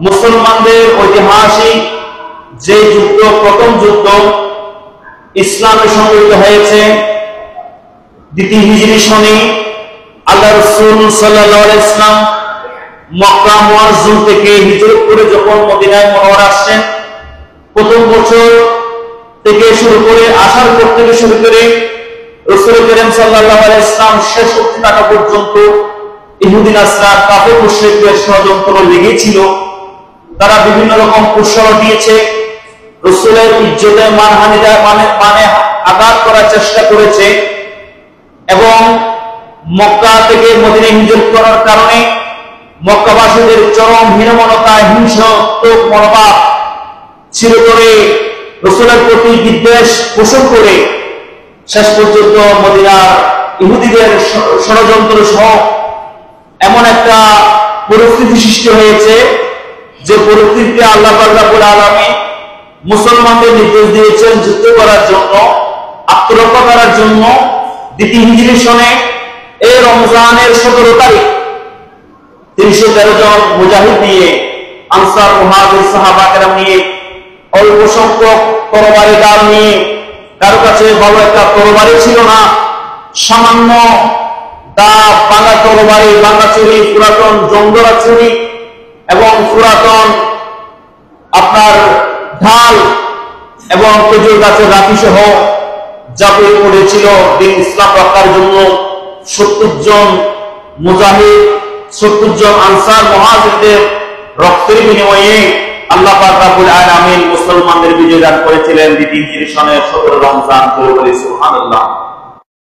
মুসলমানদের ঐতিহাসিক যে যুদ্ধ, প্রথম যুদ্ধ ইসলামে সংগঠিত হয়েছে দ্বিতীয় হিজরি সনে, আল্লাহ রাসূল সাল্লাল্লাহু আলাইহি ওয়াসাল্লাম মক্কা মুআজ্জম থেকে হিজরত করে যখন মদিনায় মুনাওয়ারা আসছেন, প্রথম বছর থেকে শুরু করে আসার পর থেকে শুরু করে রাসূল করিম সাল্লাল্লাহু আলাইহি ওয়াসাল্লাম শেষ অবধি থাকা পর্যন্ত ইহুদি নাসরা কাফের মুশরিকদের ষড়যন্ত্র লেগেছিল। তারা বিভিন্ন রকম কৌশল দিয়েছে, রাসূলের ইজ্জতে মানহানিতে মানে আঘাত করার চেষ্টা করেছে এবং মক্কা থেকে মদিনায় হিজরত করার কারণে মক্কাবাসীদের চরম হীনমন্যতা, হিংসাত্মক মনোভাব ছিল করে রাসূলের প্রতি বিদ্বেষ পোষণ করে শেষ পর্যন্ত মদিনার ইহুদিদের ষড়যন্ত্র সহ এমন একটা পরিস্থিতি সৃষ্টি হয়েছে যে পরিস্থিতিতে আল্লাহ পাক রব্বুল আলামিন মুসলমানদের নির্দেশ দিয়েছেন যুদ্ধ করার জন্য, আত্মরক্ষা করার জন্য। দ্বিতীয় হিজরি সনে এই রমজানের 17 তারিখ 313 জন মুজাহিদ নিয়ে, আনসার মুহাজির সাহাবা কেরাম নিয়ে, অল্প সংখ্যক তরবারি ডাল নিয়ে, কারো কাছে ভালো একটা তরবারি ছিল না, সামান্য দা ভাঙা তরবারি, ভাঙা ছুরি, পুরাতন জঙ্গলা ছুরি এবং পুরাতন আপনার ঢাল এবং খেজুর গাছের রাখি সহ ঝাঁপিয়ে পড়েছিল দিন ইসলাম রক্ষার জন্য 70 জন মুজাহিদ, 70 জন আনসার মুহাজিরদের রক্তের বিনিময়ে আল্লাহ পাক রব্বুল আলামিন মুসলমানদের বিজয় দান করেছিলেন দ্বিতীয় হিজরি সনের 17 রমজান। সুবহানাল্লাহ।